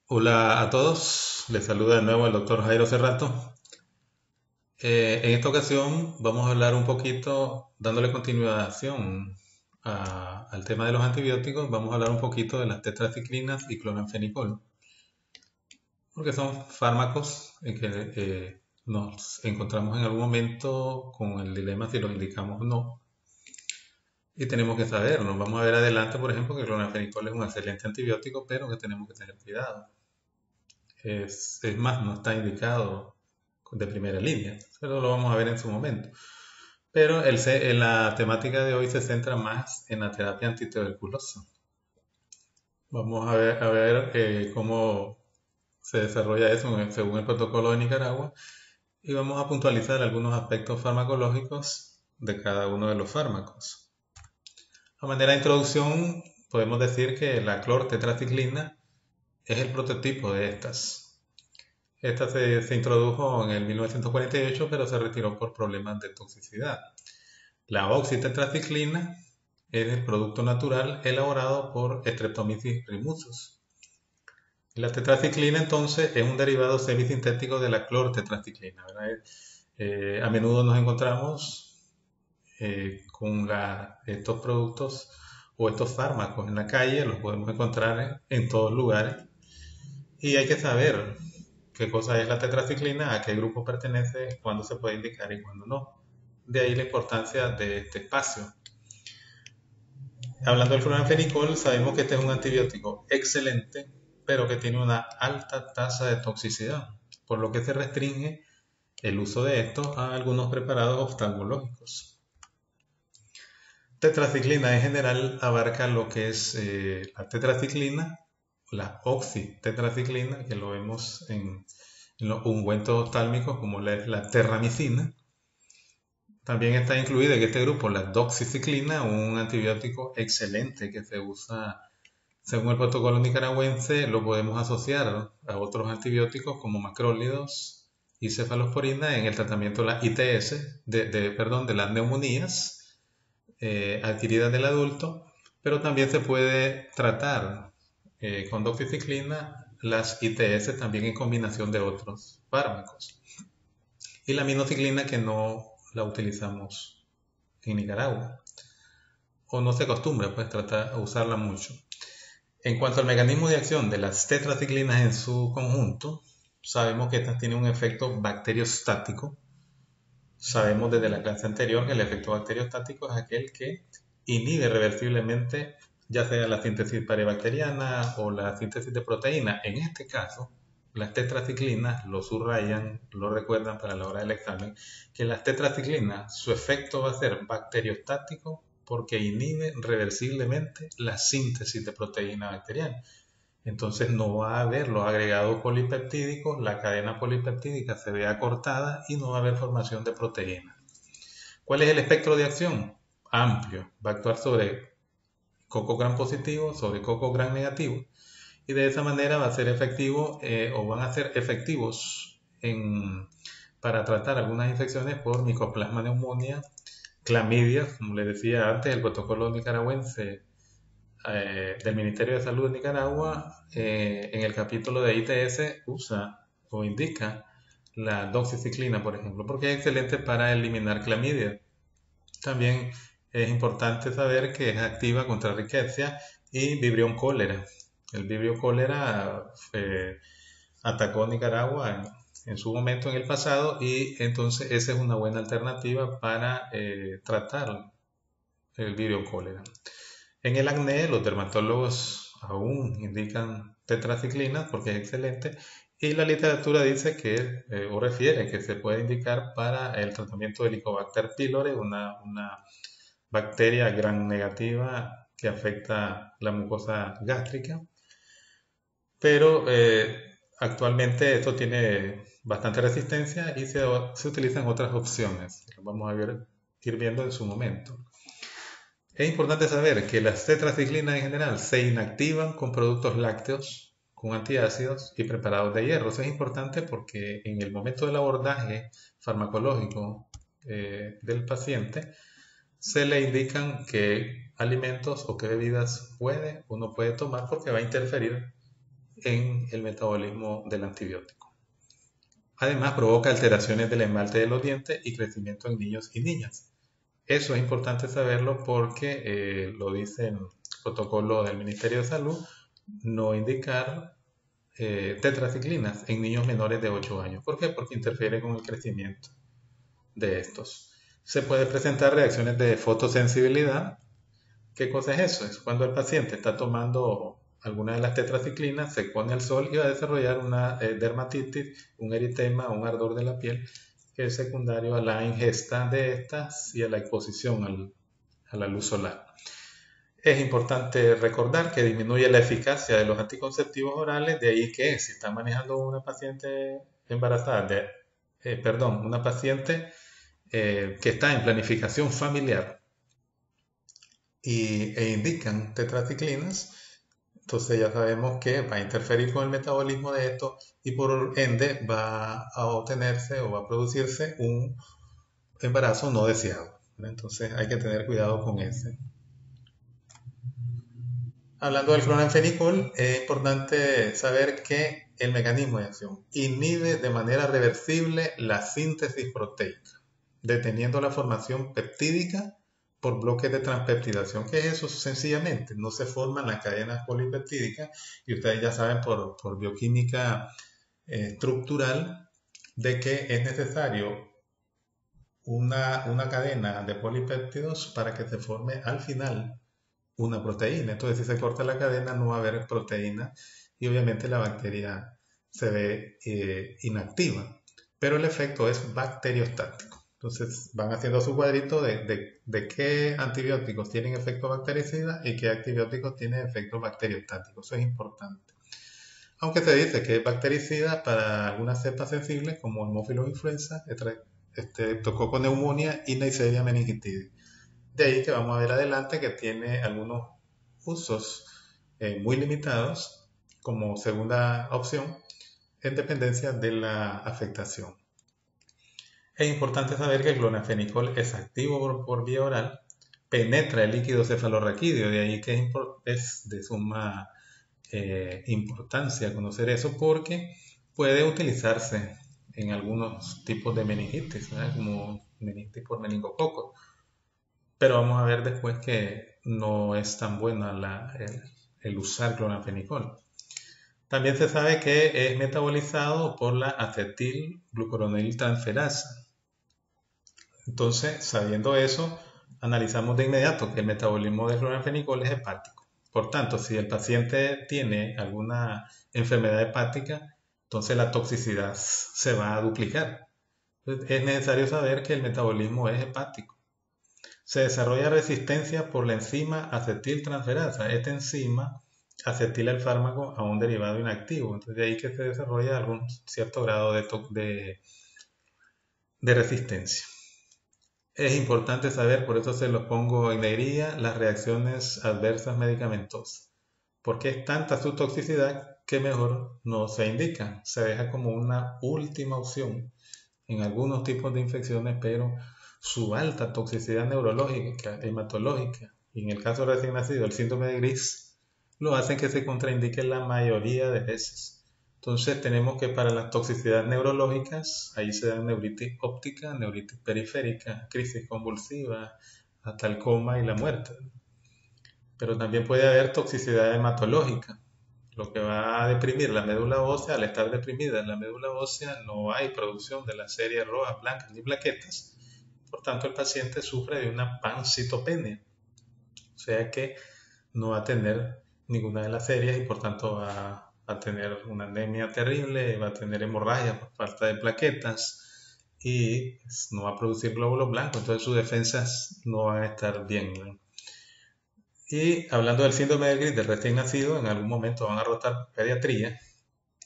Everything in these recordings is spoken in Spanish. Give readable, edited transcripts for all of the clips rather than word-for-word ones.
Hola a todos, les saluda de nuevo el doctor Jairo Cerrato. En esta ocasión vamos a hablar un poquito, dándole continuación al tema de los antibióticos, vamos a hablar un poquito de las tetraciclinas y cloranfenicol, porque son fármacos en que nos encontramos en algún momento con el dilema si los indicamos o no, y tenemos que saberlo. Vamos a ver adelante, por ejemplo, que el cloranfenicol es un excelente antibiótico, pero que tenemos que tener cuidado. Es más, no está indicado de primera línea, pero lo vamos a ver en su momento. Pero la temática de hoy se centra más en la terapia antituberculosa. Vamos a ver cómo se desarrolla eso según el protocolo de Nicaragua y vamos a puntualizar algunos aspectos farmacológicos de cada uno de los fármacos. A manera de introducción, podemos decir que la clortetraciclina es el prototipo de estas. Esta se introdujo en el 1948, pero se retiró por problemas de toxicidad. La oxitetraciclina es el producto natural elaborado por Streptomyces primusus. La tetraciclina entonces es un derivado semisintético de la clortetraciclina, ¿verdad? A menudo nos encontramos con estos productos o estos fármacos en la calle, los podemos encontrar en todos lugares y hay que saber qué cosa es la tetraciclina, a qué grupo pertenece, cuándo se puede indicar y cuándo no. De ahí la importancia de este espacio. Hablando del cloranfenicol, sabemos que este es un antibiótico excelente, pero que tiene una alta tasa de toxicidad, por lo que se restringe el uso de estos a algunos preparados oftalmológicos. Tetraciclina en general abarca lo que es la tetraciclina, la oxitetraciclina, que lo vemos en los ungüentos oftálmicos como la terramicina. También está incluida en este grupo la doxiciclina, un antibiótico excelente que se usa según el protocolo nicaragüense. Lo podemos asociar a otros antibióticos como macrólidos y cefalosporina en el tratamiento de las ITS, de las neumonías adquiridas del adulto, pero también se puede tratar con doxiciclina las ITS también en combinación de otros fármacos. Y la minociclina que no la utilizamos en Nicaragua o no se acostumbra pues tratar a usarla mucho. En cuanto al mecanismo de acción de las tetraciclinas en su conjunto, sabemos que estas tienen un efecto bacteriostático. Sabemos desde la clase anterior que el efecto bacteriostático es aquel que inhibe reversiblemente ya sea la síntesis parebacteriana o la síntesis de proteína. En este caso, las tetraciclinas lo subrayan, lo recuerdan para la hora del examen, que las tetraciclinas, su efecto va a ser bacteriostático porque inhibe reversiblemente la síntesis de proteína bacteriana. Entonces no va a haber los agregados polipeptídicos, la cadena polipeptídica se ve acortada y no va a haber formación de proteína. ¿Cuál es el espectro de acción? Amplio. Va a actuar sobre coco gran positivo, sobre coco gran negativo y de esa manera va a ser efectivo o van a ser efectivos para tratar algunas infecciones por Mycoplasma pneumonia, clamidia, como les decía antes, el protocolo nicaragüense del Ministerio de Salud de Nicaragua, en el capítulo de ITS usa o indica la doxiciclina, por ejemplo, porque es excelente para eliminar clamidia. También es importante saber que es activa contra riqueza y Vibrio cólera. El Vibrio cólera atacó Nicaragua en su momento en el pasado y entonces esa es una buena alternativa para tratar el Vibrio cólera. En el acné, los dermatólogos aún indican tetraciclina porque es excelente y la literatura dice que, o refiere que se puede indicar para el tratamiento del Helicobacter pylori, una bacteria gran negativa que afecta la mucosa gástrica, pero actualmente esto tiene bastante resistencia y se utilizan otras opciones. Lo vamos a ir viendo en su momento. Es importante saber que las tetraciclinas en general se inactivan con productos lácteos, con antiácidos y preparados de hierro. Eso es importante porque en el momento del abordaje farmacológico del paciente se le indican qué alimentos o qué bebidas puede o no puede tomar porque va a interferir en el metabolismo del antibiótico. Además, provoca alteraciones del esmalte de los dientes y crecimiento en niños y niñas. Eso es importante saberlo porque lo dice el protocolo del Ministerio de Salud, no indicar tetraciclinas en niños menores de 8 años. ¿Por qué? Porque interfiere con el crecimiento de estos. Se puede presentar reacciones de fotosensibilidad. ¿Qué cosa es eso? Es cuando el paciente está tomando alguna de las tetraciclinas, se pone al sol y va a desarrollar una dermatitis, un eritema, un ardor de la piel, que es secundario a la ingesta de estas y a la exposición a la luz solar. Es importante recordar que disminuye la eficacia de los anticonceptivos orales, de ahí que si está manejando una paciente embarazada, una paciente que está en planificación familiar e indican tetraciclinas, entonces ya sabemos que va a interferir con el metabolismo de esto y por ende va a obtenerse o va a producirse un embarazo no deseado. Entonces hay que tener cuidado con ese. Hablando del clonanfenicol, es importante saber que el mecanismo de acción inhibe de manera reversible la síntesis proteica, deteniendo la formación peptídica por bloques de transpeptidación. ¿Qué es eso? Sencillamente, no se forman las cadenas polipeptídicas y ustedes ya saben por bioquímica estructural de que es necesario una cadena de polipéptidos para que se forme al final una proteína. Entonces, si se corta la cadena, no va a haber proteína y obviamente la bacteria se ve inactiva. Pero el efecto es bacteriostático. Entonces, van haciendo su cuadrito de qué antibióticos tienen efecto bactericida y qué antibióticos tienen efecto bacteriostático. Eso es importante. Aunque se dice que es bactericida para algunas cepas sensibles como Haemophilus influenza, Streptococcus pneumoniae y Neisseria meningitidis. De ahí que vamos a ver adelante que tiene algunos usos muy limitados como segunda opción en dependencia de la afectación. Es importante saber que el clonafenicol es activo por vía oral, penetra el líquido cefalorraquídeo, de ahí que es de suma importancia conocer eso porque puede utilizarse en algunos tipos de meningitis, ¿verdad? Como meningitis por meningococo. Pero vamos a ver después que no es tan buena el usar clonafenicol. También se sabe que es metabolizado por la acetilglucuroniltransferasa. Entonces, sabiendo eso, analizamos de inmediato que el metabolismo del clonafenicol es hepático. Por tanto, si el paciente tiene alguna enfermedad hepática, entonces la toxicidad se va a duplicar. Entonces, es necesario saber que el metabolismo es hepático. Se desarrolla resistencia por la enzima acetiltransferasa. Esta enzima acetila el fármaco a un derivado inactivo. Entonces, de ahí que se desarrolla algún cierto grado de resistencia. Es importante saber, por eso se los pongo en negrilla, las reacciones adversas medicamentosas. Porque es tanta su toxicidad que mejor no se indica. Se deja como una última opción en algunos tipos de infecciones, pero su alta toxicidad neurológica, hematológica, y en el caso de recién nacido, el síndrome de Gris, lo hacen que se contraindique la mayoría de veces. Entonces tenemos que para las toxicidades neurológicas, ahí se dan neuritis óptica, neuritis periférica, crisis convulsiva, hasta el coma y la muerte. Pero también puede haber toxicidad hematológica, lo que va a deprimir la médula ósea. Al estar deprimida la médula ósea no hay producción de las series rojas, blancas ni plaquetas. Por tanto, el paciente sufre de una pancitopenia, o sea que no va a tener ninguna de las series y por tanto va a tener una anemia terrible, va a tener hemorragia por falta de plaquetas y no va a producir glóbulos blancos, entonces sus defensas no van a estar bien, ¿no? Y hablando del síndrome de Gris del recién nacido, en algún momento van a rotar pediatría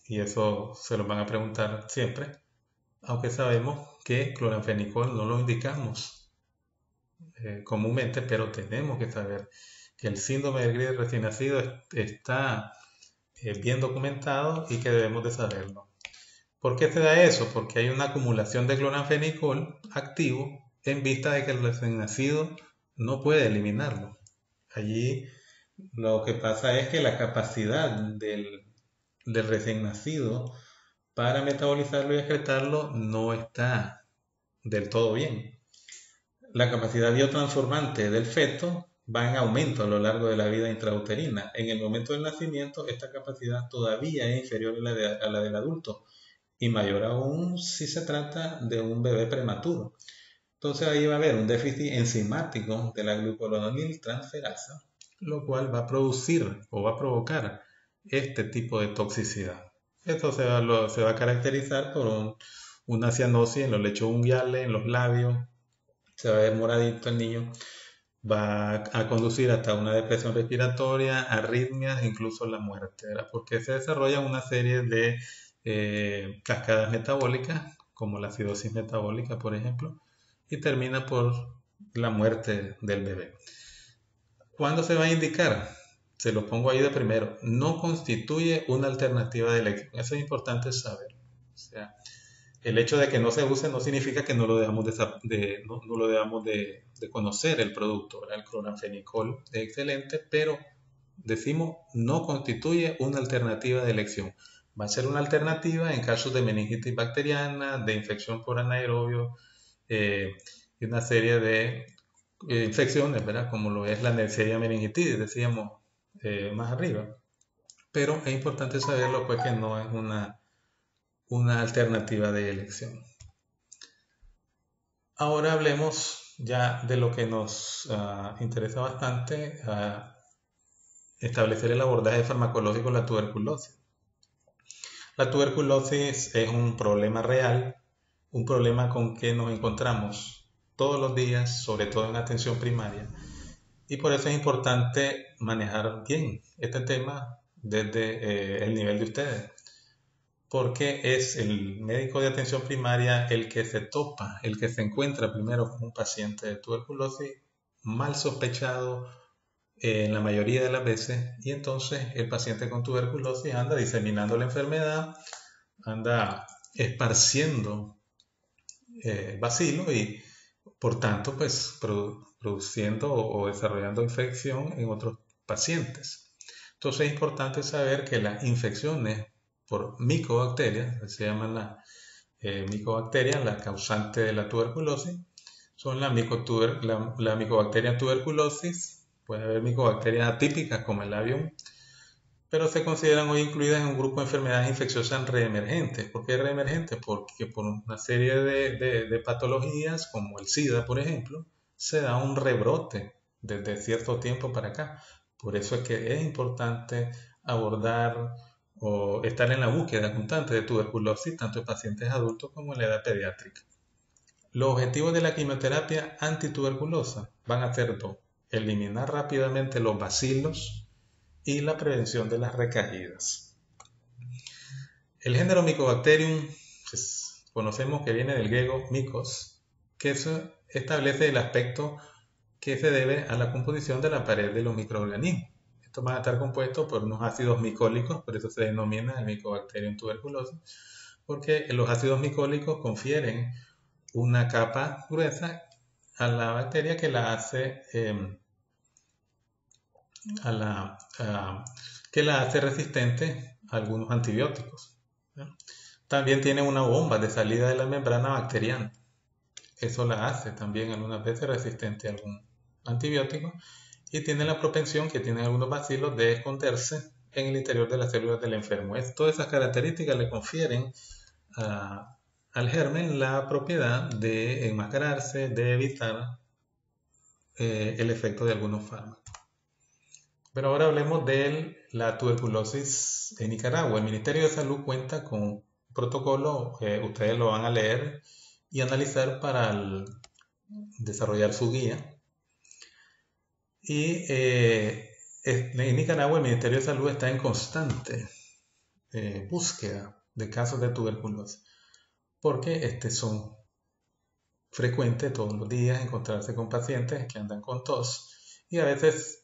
y eso se lo van a preguntar siempre, aunque sabemos que cloranfenicol no lo indicamos comúnmente, pero tenemos que saber que el síndrome de Gris del recién nacido está bien documentado y que debemos de saberlo. ¿Por qué se da eso? Porque hay una acumulación de cloranfenicol activo en vista de que el recién nacido no puede eliminarlo. Allí lo que pasa es que la capacidad del del recién nacido para metabolizarlo y excretarlo no está del todo bien. La capacidad biotransformante del feto va en aumento a lo largo de la vida intrauterina. En el momento del nacimiento, esta capacidad todavía es inferior a la del adulto y mayor aún si se trata de un bebé prematuro. Entonces ahí va a haber un déficit enzimático de la glucuroniltransferasa, lo cual va a producir o va a provocar este tipo de toxicidad. Esto se va a caracterizar por una cianosis en los lechos unguiales, en los labios, se va a ver moradito el niño, va a conducir hasta una depresión respiratoria, arritmias, incluso la muerte, ¿verdad? Porque se desarrollan una serie de cascadas metabólicas, como la acidosis metabólica, por ejemplo, y termina por la muerte del bebé. ¿Cuándo se va a indicar? Se lo pongo ahí de primero. No constituye una alternativa de elección. Eso es importante saber. O sea, el hecho de que no se use no significa que no lo debamos de conocer el producto, ¿verdad? El cloranfenicol es excelente, pero decimos no constituye una alternativa de elección. Va a ser una alternativa en casos de meningitis bacteriana, de infección por anaerobio y una serie de infecciones, ¿verdad? Como lo es la Neisseria meningitidis, decíamos más arriba. Pero es importante saberlo, pues que no es una alternativa de elección. Ahora hablemos ya de lo que nos interesa bastante, establecer el abordaje farmacológico de la tuberculosis. La tuberculosis es un problema real, un problema con que nos encontramos todos los días, sobre todo en atención primaria, y por eso es importante manejar bien este tema desde el nivel de ustedes, porque es el médico de atención primaria el que se topa, el que se encuentra primero con un paciente de tuberculosis mal sospechado en la mayoría de las veces, y entonces el paciente con tuberculosis anda diseminando la enfermedad, anda esparciendo bacilo y por tanto pues produciendo o desarrollando infección en otros pacientes. Entonces es importante saber que las infecciones por micobacterias, se llaman las micobacterias, la causante de la tuberculosis, son la micobacteria tuberculosis, puede haber micobacterias atípicas como el avión, pero se consideran hoy incluidas en un grupo de enfermedades infecciosas reemergentes. ¿Por qué reemergentes? Porque por una serie de patologías, como el SIDA, por ejemplo, se da un rebrote desde cierto tiempo para acá. Por eso es que es importante abordar o estar en la búsqueda constante de tuberculosis, tanto en pacientes adultos como en la edad pediátrica. Los objetivos de la quimioterapia antituberculosa van a ser dos: eliminar rápidamente los bacilos y la prevención de las recaídas. El género Mycobacterium, pues, conocemos que viene del griego mycos, que eso establece el aspecto que se debe a la composición de la pared de los microorganismos. Estos van a estar compuestos por unos ácidos micólicos, por eso se denomina el Mycobacterium tuberculosis, porque los ácidos micólicos confieren una capa gruesa a la bacteria que la hace que la hace resistente a algunos antibióticos, ¿no? También tiene una bomba de salida de la membrana bacteriana. Eso la hace también algunas veces resistente a algún antibiótico, y tiene la propensión que tienen algunos bacilos de esconderse en el interior de las células del enfermo. Todas esas características le confieren al germen la propiedad de enmascararse, de evitar el efecto de algunos fármacos. Pero ahora hablemos de la tuberculosis en Nicaragua. El Ministerio de Salud cuenta con un protocolo, ustedes lo van a leer y analizar para desarrollar su guía. Y en Nicaragua el Ministerio de Salud está en constante búsqueda de casos de tuberculosis, porque son frecuentes todos los días encontrarse con pacientes que andan con tos, y a veces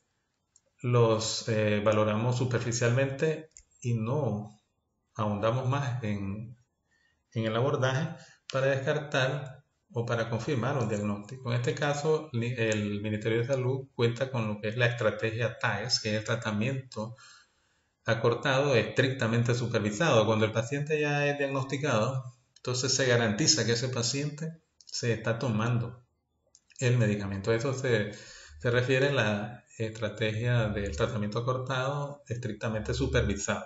los valoramos superficialmente y no ahondamos más en el abordaje para descartar o para confirmar un diagnóstico. En este caso, el Ministerio de Salud cuenta con lo que es la estrategia TAES, que es el tratamiento acortado estrictamente supervisado. Cuando el paciente ya es diagnosticado, entonces se garantiza que ese paciente se está tomando el medicamento. A eso se refiere la estrategia del tratamiento acortado estrictamente supervisado.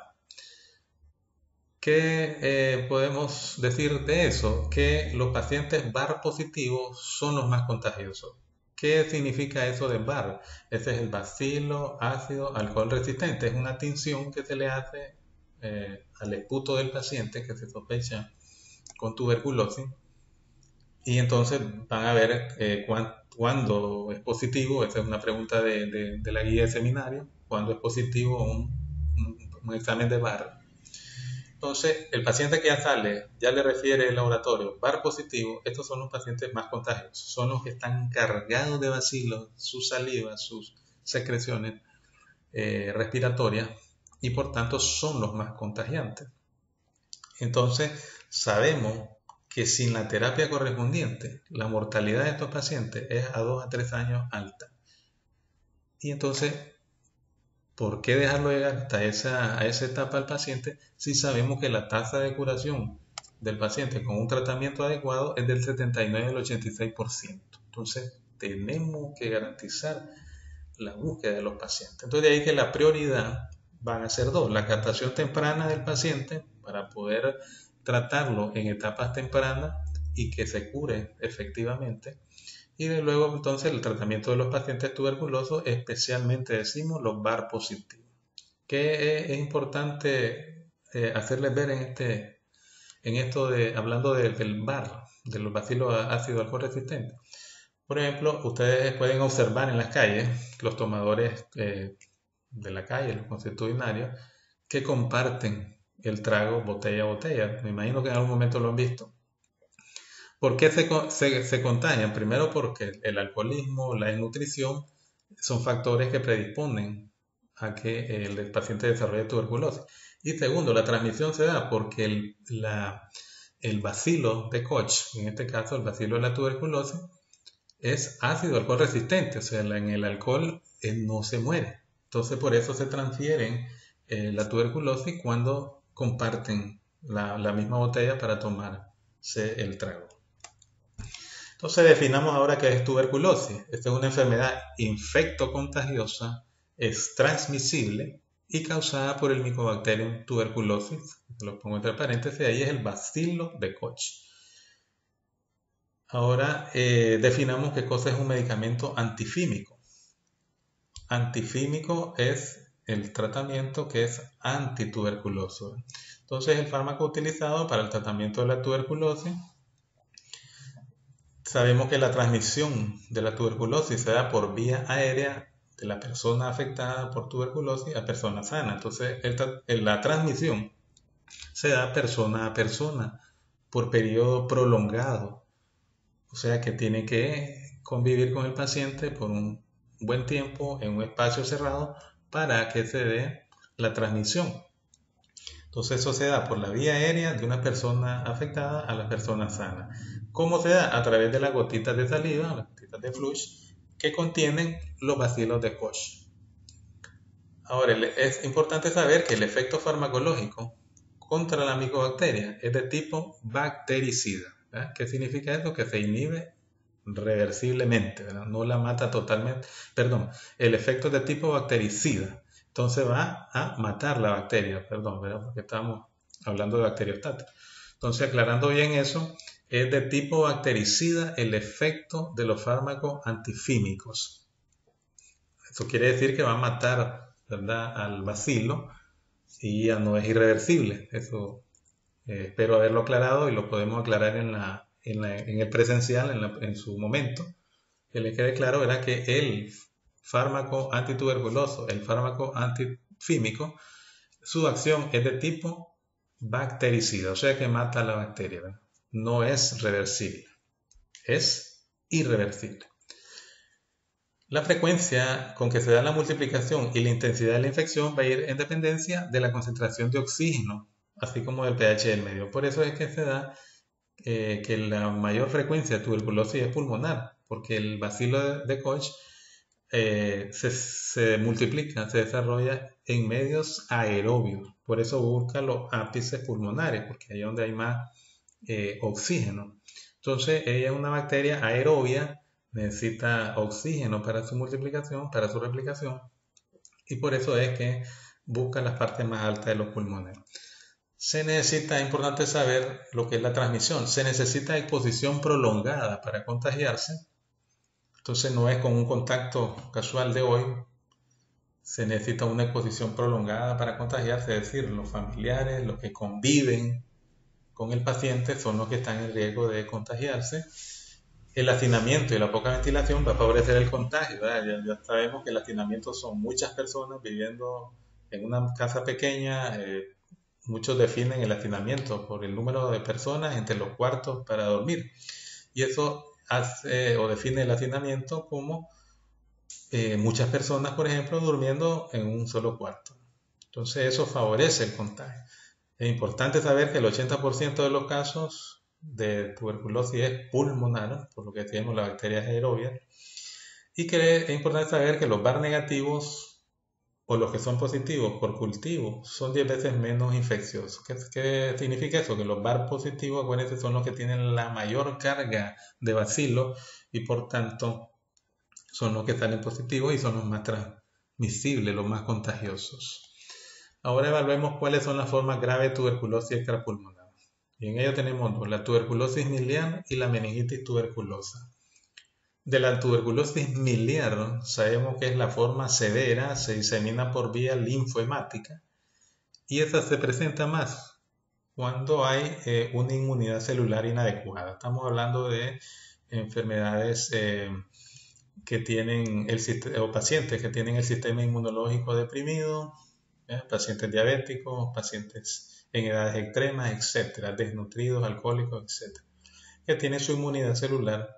¿Qué podemos decir de eso? Que los pacientes VAR positivos son los más contagiosos. ¿Qué significa eso de VAR? Ese es el bacilo ácido alcohol resistente. Es una tinción que se le hace al esputo del paciente que se sospecha con tuberculosis. Y entonces van a ver cuándo es positivo. Esa es una pregunta de la guía de seminario. ¿Cuándo es positivo un examen de VAR? Entonces, el paciente que ya sale, ya le refiere el laboratorio VAR positivo, estos son los pacientes más contagiosos, son los que están cargados de bacilos, sus saliva, sus secreciones respiratorias y por tanto son los más contagiantes. Entonces, sabemos que sin la terapia correspondiente, la mortalidad de estos pacientes es a 2 a 3 años alta. Y entonces, ¿por qué dejarlo llegar hasta a esa etapa al paciente si sabemos que la tasa de curación del paciente con un tratamiento adecuado es del 79 al 86%? Entonces, tenemos que garantizar la búsqueda de los pacientes. Entonces, de ahí que la prioridad van a ser dos: la captación temprana del paciente para poder tratarlo en etapas tempranas y que se cure efectivamente. Y de luego entonces el tratamiento de los pacientes tuberculosos, especialmente decimos los VAR positivos. ¿Qué es importante hacerles ver en esto hablando del VAR, de los bacilos ácido alcohol resistentes? Por ejemplo, ustedes pueden observar en las calles los tomadores de la calle, los constitucionarios, que comparten el trago botella a botella. Me imagino que en algún momento lo han visto. ¿Por qué se contagian? Primero porque el alcoholismo, la desnutrición son factores que predisponen a que el paciente desarrolle tuberculosis. Y segundo, la transmisión se da porque el bacilo de Koch, en este caso el bacilo de la tuberculosis, es ácido alcohol resistente, o sea, en el alcohol no se muere. Entonces por eso se transfieren la tuberculosis cuando comparten la misma botella para tomarse el trago. Entonces definamos ahora qué es tuberculosis. Esta es una enfermedad infectocontagiosa, es transmisible y causada por el Mycobacterium tuberculosis. Lo pongo entre paréntesis, ahí es el bacilo de Koch. Ahora definamos qué cosa es un medicamento antifímico. Antifímico es el tratamiento que es antituberculoso. Entonces el fármaco utilizado para el tratamiento de la tuberculosis, sabemos que la transmisión de la tuberculosis se da por vía aérea de la persona afectada por tuberculosis a persona sana. Entonces, la transmisión se da persona a persona por periodo prolongado. O sea que tiene que convivir con el paciente por un buen tiempo en un espacio cerrado para que se dé la transmisión. Entonces eso se da por la vía aérea de una persona afectada a la persona sana. ¿Cómo se da? A través de las gotitas de saliva, las gotitas de flush, que contienen los bacilos de Koch. Ahora, es importante saber que el efecto farmacológico contra la micobacteria es de tipo bactericida. ¿Verdad? ¿Qué significa eso? Que se inhibe reversiblemente, ¿verdad? No la mata totalmente. Perdón, el efecto es de tipo bactericida. Entonces va a matar la bacteria, perdón, ¿verdad? Porque estamos hablando de bacteriostatos. Entonces, aclarando bien eso, es de tipo bactericida el efecto de los fármacos antifímicos. Eso quiere decir que va a matar, ¿verdad?, al bacilo y ya no es irreversible. Eso espero haberlo aclarado y lo podemos aclarar en el presencial en su momento. Que le quede claro, ¿verdad?, que el fármaco antituberculoso, el fármaco antifímico, su acción es de tipo bactericida, o sea que mata a la bacteria, ¿verdad? No es reversible, es irreversible. La frecuencia con que se da la multiplicación y la intensidad de la infección va a ir en dependencia de la concentración de oxígeno, así como del pH del medio. Por eso es que se da que la mayor frecuencia de tuberculosis es pulmonar, porque el bacilo de Koch se multiplica, se desarrolla en medios aerobios. Por eso busca los ápices pulmonares, porque ahí es donde hay más oxígeno. Entonces, ella es una bacteria aerobia, necesita oxígeno para su multiplicación, para su replicación, y por eso es que busca las partes más altas de los pulmones. Se necesita, es importante saber lo que es la transmisión, se necesita exposición prolongada para contagiarse. Entonces no es con un contacto casual de hoy, se necesita una exposición prolongada para contagiarse, es decir, los familiares, los que conviven con el paciente son los que están en riesgo de contagiarse. El hacinamiento y la poca ventilación va a favorecer el contagio. Ya sabemos que el hacinamiento son muchas personas viviendo en una casa pequeña. Muchos definen el hacinamiento por el número de personas entre los cuartos para dormir. Y eso hace o define el hacinamiento como muchas personas, por ejemplo, durmiendo en un solo cuarto. Entonces eso favorece el contagio. Es importante saber que el 80% de los casos de tuberculosis es pulmonar, por lo que tenemos la bacteria aerobia, y que es importante saber que los VAR negativos o los que son positivos por cultivo son 10 veces menos infecciosos. ¿Qué significa eso? Que los VAR positivos, acuérdense, son los que tienen la mayor carga de bacilos y por tanto son los que salen positivos y son los más transmisibles, los más contagiosos. Ahora evaluemos cuáles son las formas graves de tuberculosis extrapulmonar. Y en ello tenemos dos, la tuberculosis miliar y la meningitis tuberculosa. De la tuberculosis miliar sabemos que es la forma severa, se disemina por vía linfohemática y esa se presenta más cuando hay una inmunidad celular inadecuada. Estamos hablando de enfermedades que tienen o pacientes que tienen el sistema inmunológico deprimido, pacientes diabéticos, pacientes en edades extremas, etcétera, desnutridos, alcohólicos, etcétera, que tienen su inmunidad celular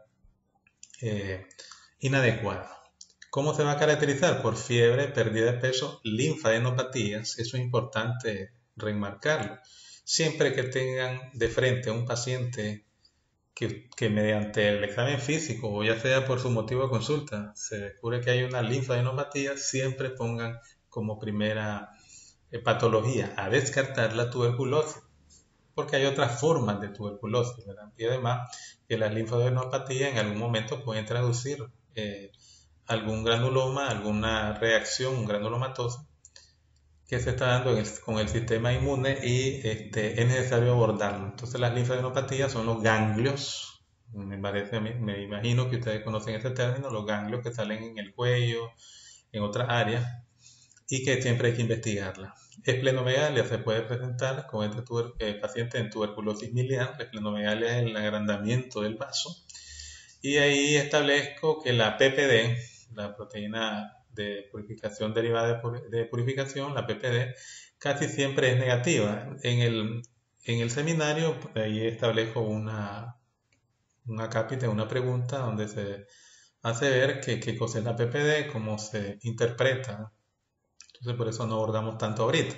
inadecuada. ¿Cómo se va a caracterizar? Por fiebre, pérdida de peso, linfadenopatías, eso es importante remarcarlo. Siempre que tengan de frente a un paciente que mediante el examen físico o ya sea por su motivo de consulta se descubre que hay una linfadenopatía, siempre pongan como primera patología a descartar la tuberculosis, porque hay otras formas de tuberculosis, ¿verdad? Y además que las linfadenopatías en algún momento pueden traducir algún granuloma, alguna reacción granulomatosa que se está dando con el sistema inmune y es necesario abordarlo. Entonces las linfadenopatías son los ganglios, me imagino que ustedes conocen ese término, los ganglios que salen en el cuello, en otras áreas, y que siempre hay que investigarla. Esplenomegalia se puede presentar con este paciente en tuberculosis miliar. La esplenomegalia es el agrandamiento del vaso. Y ahí establezco que la PPD, la proteína de purificación derivada de purificación, la PPD, casi siempre es negativa. En el seminario, ahí establezco una cápita, una pregunta donde se hace ver qué cosa es la PPD, cómo se interpreta. Entonces por eso no abordamos tanto ahorita.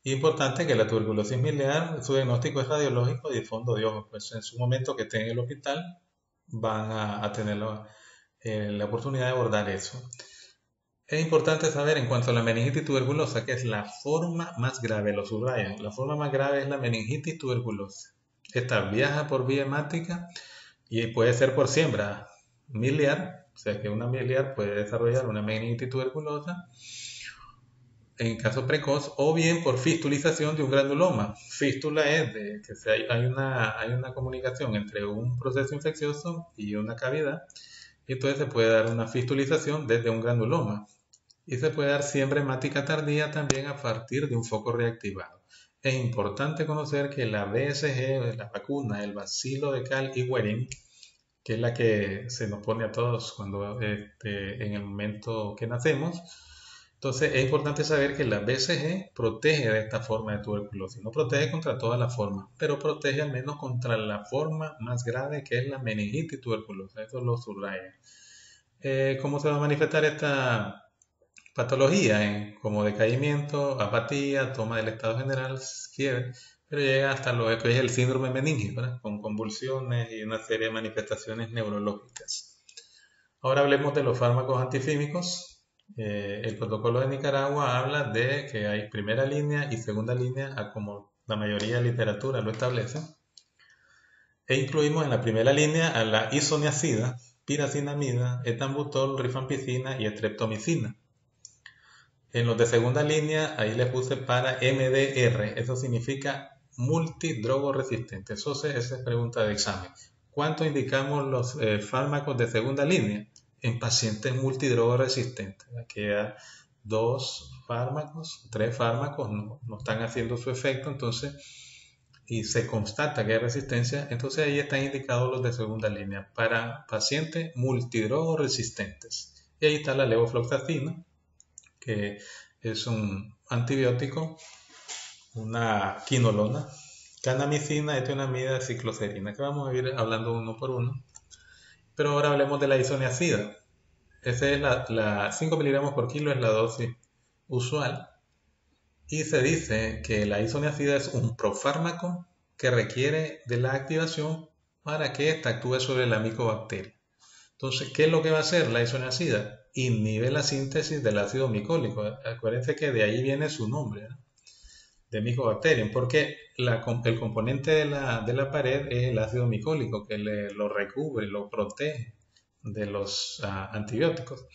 Y importante que la tuberculosis miliar, su diagnóstico es radiológico y de fondo de ojo. Pues en su momento que estén en el hospital van a tener la oportunidad de abordar eso. Es importante saber en cuanto a la meningitis tuberculosa, que es la forma más grave, lo subrayan. La forma más grave es la meningitis tuberculosa. Esta viaja por vía hemática y puede ser por siembra miliar, o sea que una miliar puede desarrollar una meningitis tuberculosa en caso precoz, o bien por fistulización de un granuloma. Fístula es de que hay una comunicación entre un proceso infeccioso y una cavidad, y entonces se puede dar una fistulización desde un granuloma. Y se puede dar siembra hemática tardía también a partir de un foco reactivado. Es importante conocer que la BCG, la vacuna, el bacilo de Cal y Guerin, que es la que se nos pone a todos cuando en el momento que nacemos. Entonces es importante saber que la BCG protege de esta forma de tuberculosis. No protege contra todas las formas, pero protege al menos contra la forma más grave que es la meningitis tuberculosa. Eso lo subraya. ¿Cómo se va a manifestar esta patología? Como decaimiento, apatía, toma del estado general, fiebre, pero llega hasta lo que es el síndrome meningio, ¿verdad? Con convulsiones y una serie de manifestaciones neurológicas. Ahora hablemos de los fármacos antifímicos. El protocolo de Nicaragua habla de que hay primera línea y segunda línea, como la mayoría de literatura lo establece. E incluimos en la primera línea a la isoniazida, piracinamida, etambutol, rifampicina y streptomicina. En los de segunda línea, ahí le puse para MDR, eso significa multidrogoresistente. Eso es pregunta de examen. ¿Cuánto indicamos los fármacos de segunda línea? En pacientes multidrogoresistentes. Aquí hay 2 fármacos, 3 fármacos no están haciendo su efecto, entonces, y se constata que hay resistencia, entonces ahí están indicados los de segunda línea para pacientes multidrogoresistentes. Y ahí está la levofloxacina, que es un antibiótico, una quinolona, kanamicina, etionamida, cicloserina, que vamos a ir hablando uno por uno. Pero ahora hablemos de la isoniazida. Esa es la 5 miligramos por kilo es la dosis usual. Y se dice que la isoniazida es un profármaco que requiere de la activación para que ésta actúe sobre la micobacteria. Entonces, ¿qué es lo que va a hacer la isoniazida? Inhibe la síntesis del ácido micólico. Acuérdense que de ahí viene su nombre, ¿no? De Mycobacterium, porque el componente de la pared es el ácido micólico que lo recubre, lo protege de los antibióticos.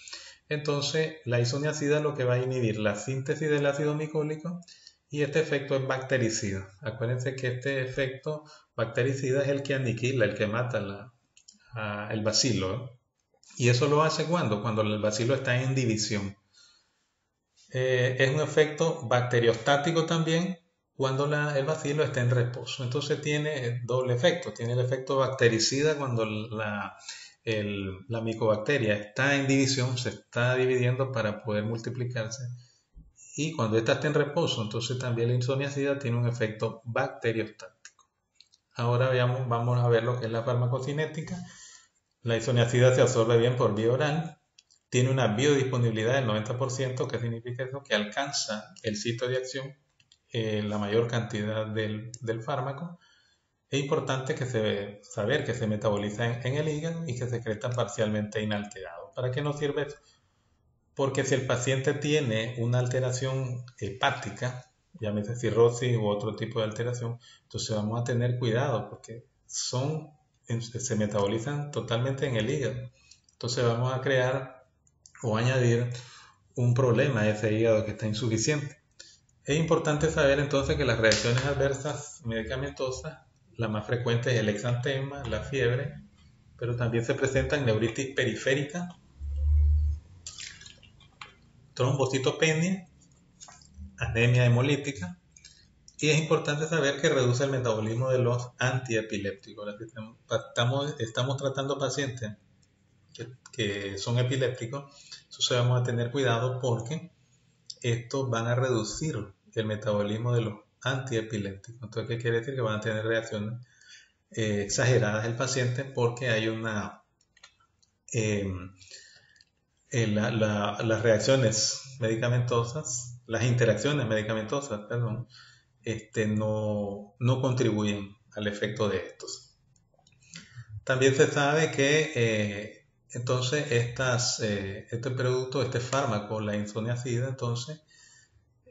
Entonces, la isoniazida lo que va a inhibir la síntesis del ácido micólico y este efecto es bactericida. Acuérdense que este efecto bactericida es el que aniquila, el que mata el bacilo, ¿eh? ¿Y eso lo hace cuando? Cuando el bacilo está en división. Es un efecto bacteriostático también cuando el bacilo está en reposo. Entonces tiene doble efecto. Tiene el efecto bactericida cuando la micobacteria está en división, se está dividiendo para poder multiplicarse. Y cuando esta está en reposo, entonces también la isoniazida tiene un efecto bacteriostático. Ahora vamos a ver lo que es la farmacocinética. La isoniazida se absorbe bien por vía oral. Tiene una biodisponibilidad del 90%, que significa eso, que alcanza el sitio de acción la mayor cantidad del fármaco. Es importante saber que se metaboliza en el hígado y que se secreta parcialmente inalterado. ¿Para qué nos sirve eso? Porque si el paciente tiene una alteración hepática, llámese cirrosis u otro tipo de alteración, entonces vamos a tener cuidado porque se metabolizan totalmente en el hígado. Entonces vamos a crear o añadir un problema a ese hígado que está insuficiente. Es importante saber entonces que las reacciones adversas medicamentosas, la más frecuente es el exantema, la fiebre, pero también se presentan neuritis periférica, trombocitopenia, anemia hemolítica, y es importante saber que reduce el metabolismo de los antiepilépticos. Estamos tratando pacientes que son epilépticos, entonces vamos a tener cuidado porque estos van a reducir el metabolismo de los antiepilépticos. Entonces, ¿qué quiere decir? Que van a tener reacciones exageradas el paciente porque hay las reacciones medicamentosas, las interacciones medicamentosas, perdón, no contribuyen al efecto de estos. También se sabe que entonces este producto, este fármaco, la isoniazida, entonces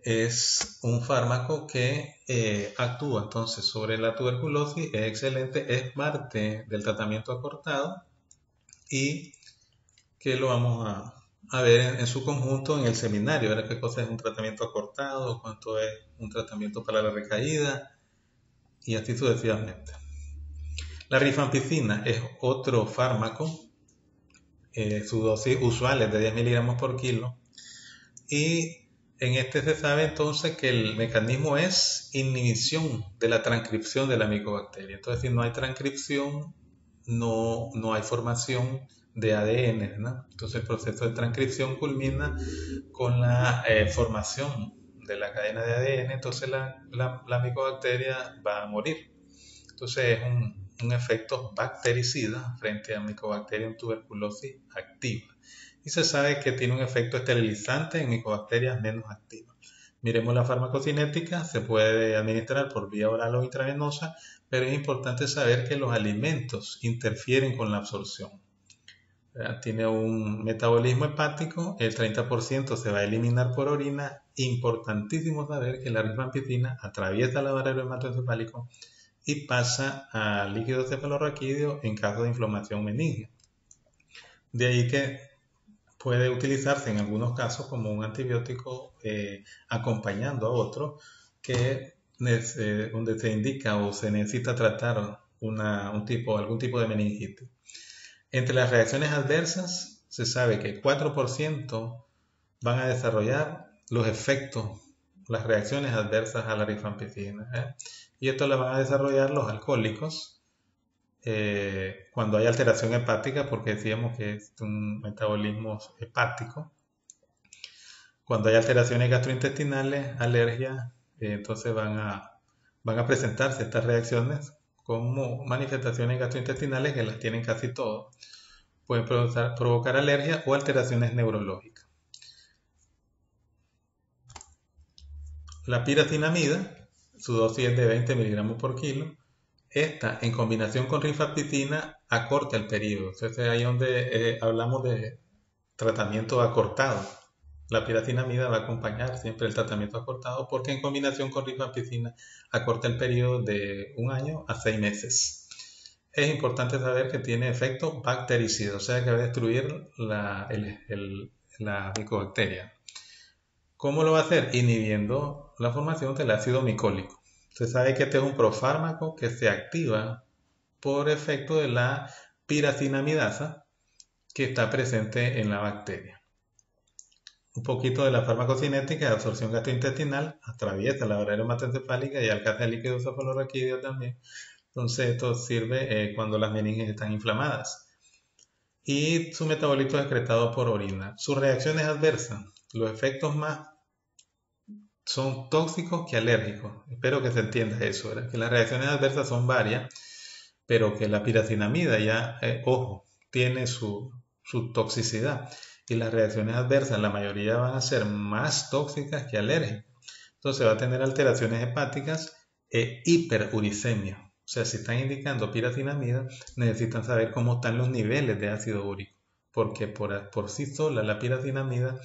es un fármaco que actúa entonces sobre la tuberculosis, es excelente, es parte del tratamiento acortado y que lo vamos a ver en su conjunto en el seminario, ver qué cosa es un tratamiento acortado, cuánto es un tratamiento para la recaída y así sucesivamente. La rifampicina es otro fármaco, su dosis usual es de 10 miligramos por kilo y en este se sabe entonces que el mecanismo es inhibición de la transcripción de la micobacteria. Entonces, si no hay transcripción, no hay formación de ADN, ¿no? Entonces, el proceso de transcripción culmina con la formación de la cadena de ADN, entonces la micobacteria va a morir. Entonces, es un efecto bactericida frente a Mycobacterium tuberculosis activa. Y se sabe que tiene un efecto esterilizante en micobacterias menos activas. Miremos la farmacocinética, se puede administrar por vía oral o intravenosa, pero es importante saber que los alimentos interfieren con la absorción. tiene un metabolismo hepático, el 30% se va a eliminar por orina. Importantísimo saber que la rifampicina atraviesa la barrera hematoencefálica y pasa al líquido cefalorraquídeo en caso de inflamación meningia. De ahí que puede utilizarse en algunos casos como un antibiótico acompañando a otro donde se indica o se necesita tratar algún tipo de meningitis. Entre las reacciones adversas se sabe que 4% van a desarrollar los efectos, las reacciones adversas a la rifampicina. Y esto lo van a desarrollar los alcohólicos cuando hay alteración hepática, porque decíamos que es un metabolismo hepático. Cuando hay alteraciones gastrointestinales, alergia, entonces van a presentarse estas reacciones como manifestaciones gastrointestinales que las tienen casi todos. Pueden provocar alergia o alteraciones neurológicas. La piracinamida, su dosis es de 20 miligramos por kilo. Esta, en combinación con rifampicina, acorta el periodo. Entonces ahí es donde hablamos de tratamiento acortado. La piracinamida va a acompañar siempre el tratamiento acortado porque en combinación con rifampicina acorta el periodo de 1 año a 6 meses. Es importante saber que tiene efecto bactericida, o sea que va a destruir la micobacteria. ¿Cómo lo va a hacer? Inhibiendo la formación del ácido micólico. Se sabe que este es un profármaco que se activa por efecto de la piracinamidasa que está presente en la bacteria. Un poquito de la farmacocinética de absorción gastrointestinal atraviesa la barrera hematoencefálica y alcanza el líquido cefalorraquídeo también. Entonces esto sirve cuando las meninges están inflamadas. Y su metabolito es excretado por orina. Sus reacciones adversas, los efectos más son tóxicos que alérgicos. Espero que se entienda eso, ¿verdad? Que las reacciones adversas son varias, pero que la piracinamida ya, ojo, tiene su toxicidad. Y las reacciones adversas, la mayoría van a ser más tóxicas que alérgicas. Entonces va a tener alteraciones hepáticas e hiperuricemia. O sea, si están indicando piracinamida, necesitan saber cómo están los niveles de ácido úrico, porque por sí sola la piracinamida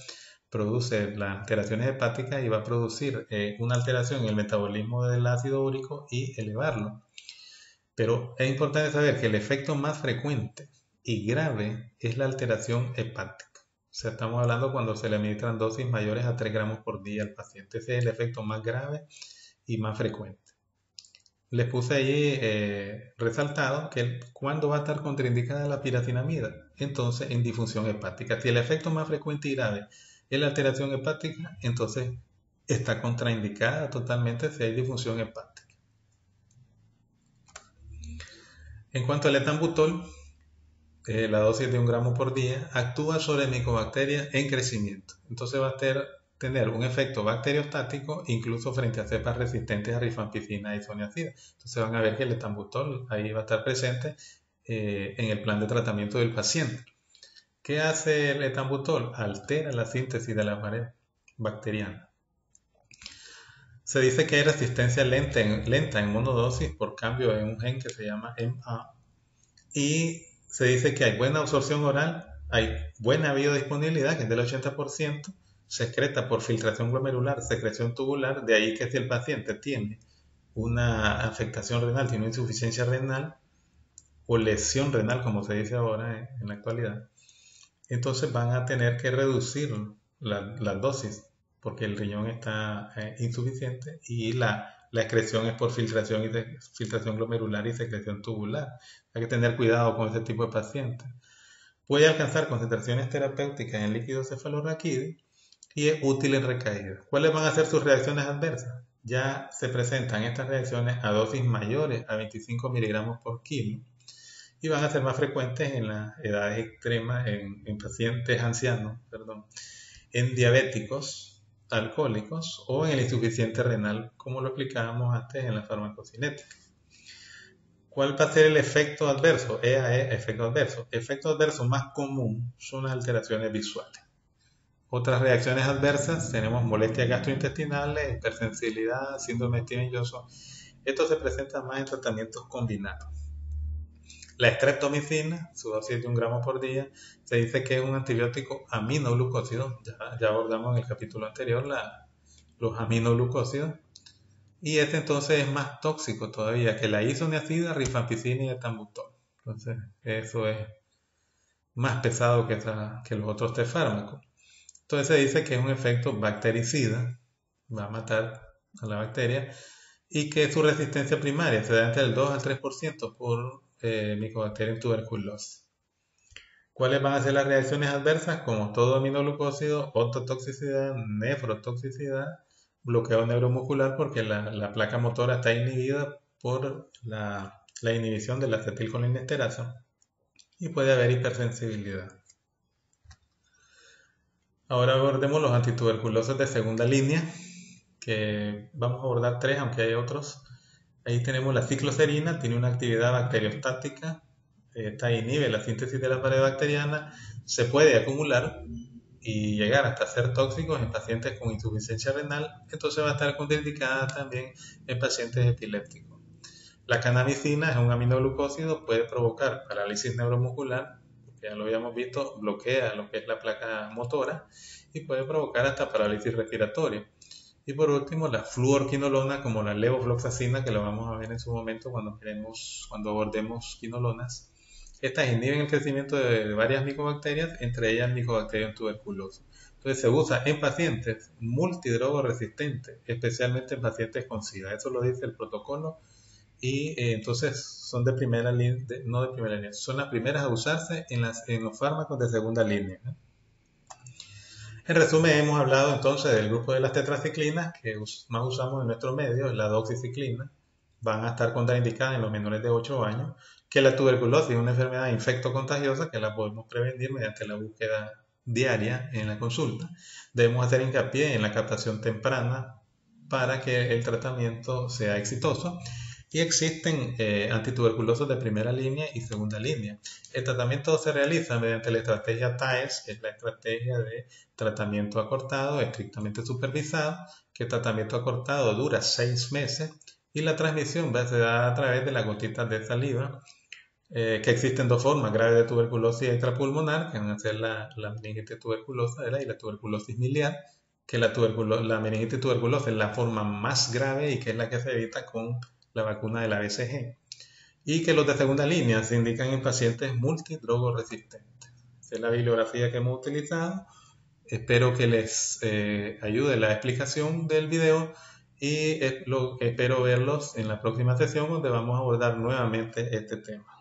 produce las alteraciones hepáticas y va a producir una alteración en el metabolismo del ácido úrico y elevarlo. Pero es importante saber que el efecto más frecuente y grave es la alteración hepática. O sea, estamos hablando cuando se le administran dosis mayores a 3 gramos por día al paciente. Ese es el efecto más grave y más frecuente. Les puse ahí resaltado que cuando va a estar contraindicada la piracinamida, entonces en disfunción hepática. Si el efecto más frecuente y grave es la alteración hepática, entonces está contraindicada totalmente si hay disfunción hepática. En cuanto al etambutol, la dosis de 1 gramo por día actúa sobre micobacterias en crecimiento. Entonces va a tener un efecto bacteriostático incluso frente a cepas resistentes a rifampicina y isoniazida. Entonces van a ver que el etambutol ahí va a estar presente en el plan de tratamiento del paciente. ¿Qué hace el etambutol? Altera la síntesis de la pared bacteriana. Se dice que hay resistencia lenta en monodosis por cambio en un gen que se llama MA. Y se dice que hay buena absorción oral, hay buena biodisponibilidad, que es del 80%, se excreta por filtración glomerular, secreción tubular, de ahí que si el paciente tiene una afectación renal, tiene una insuficiencia renal o lesión renal, como se dice ahora en la actualidad, entonces van a tener que reducir las dosis porque el riñón está insuficiente y la excreción es por filtración glomerular y secreción tubular. Hay que tener cuidado con ese tipo de pacientes. Puede alcanzar concentraciones terapéuticas en líquido cefalorraquídeo y es útil en recaídas. ¿Cuáles van a ser sus reacciones adversas? Ya se presentan estas reacciones a dosis mayores a 25 miligramos por kilo y van a ser más frecuentes en las edades extremas, en pacientes ancianos, en diabéticos, alcohólicos o en el insuficiente renal, como lo explicábamos antes en la farmacocinética. ¿Cuál va a ser el efecto adverso? EAE, efecto adverso. El efecto adverso más común son las alteraciones visuales. Otras reacciones adversas tenemos molestias gastrointestinales, hipersensibilidad, síndrome de Stevens-Johnson. Esto se presenta más en tratamientos combinados. La streptomicina, su dosis de 1 gramo por día, se dice que es un antibiótico aminoglucósido. Ya abordamos en el capítulo anterior los aminoglucósidos. Y este entonces es más tóxico todavía que la isoniazida, rifampicina y etambutol. Entonces, eso es más pesado que los otros 3 fármacos. Entonces se dice que es un efecto bactericida, va a matar a la bacteria, y que su resistencia primaria se da entre el 2 al 3% por Mycobacterium tuberculosis. ¿Cuáles van a ser las reacciones adversas? Como todo aminoglucósido, ototoxicidad, nefrotoxicidad, bloqueo neuromuscular porque la placa motora está inhibida por la inhibición de la acetilcolinesterasa y puede haber hipersensibilidad. Ahora abordemos los antituberculosos de segunda línea, que vamos a abordar 3, aunque hay otros. Ahí tenemos la cicloserina, tiene una actividad bacteriostática, esta inhibe la síntesis de la pared bacteriana, se puede acumular y llegar hasta ser tóxicos en pacientes con insuficiencia renal, entonces va a estar contraindicada también en pacientes epilépticos. La canamicina es un aminoglucósido, puede provocar parálisis neuromuscular, porque ya lo habíamos visto, bloquea lo que es la placa motora y puede provocar hasta parálisis respiratoria. Y por último, la fluorquinolona, como la levofloxacina, que lo vamos a ver en su momento cuando abordemos quinolonas. Estas inhiben el crecimiento de varias micobacterias, entre ellas Mycobacterium tuberculosis. Entonces se usa en pacientes multidrogoresistentes, especialmente en pacientes con SIDA. Eso lo dice el protocolo y entonces son de primera línea, no de primera línea, son las primeras a usarse en los fármacos de segunda línea, ¿no? En resumen, hemos hablado entonces del grupo de las tetraciclinas que más usamos en nuestro medio, la doxiciclina, van a estar contraindicadas en los menores de 8 años, que la tuberculosis es una enfermedad infectocontagiosa que la podemos prevenir mediante la búsqueda diaria en la consulta. Debemos hacer hincapié en la captación temprana para que el tratamiento sea exitoso. Y existen antituberculosos de primera línea y segunda línea. El tratamiento se realiza mediante la estrategia TAES, que es la estrategia de tratamiento acortado, estrictamente supervisado, que el tratamiento acortado dura 6 meses y la transmisión se da a través de las gotitas de saliva, que existen 2 formas, grave de tuberculosis extrapulmonar, que van a ser la meningitis tuberculosa y la tuberculosis miliar, que la meningitis tuberculosa es la forma más grave y que es la que se evita con la vacuna de la BCG, y que los de segunda línea se indican en pacientes multidrogoresistentes. Esa es la bibliografía que hemos utilizado. Espero que les ayude la explicación del video y espero verlos en la próxima sesión donde vamos a abordar nuevamente este tema.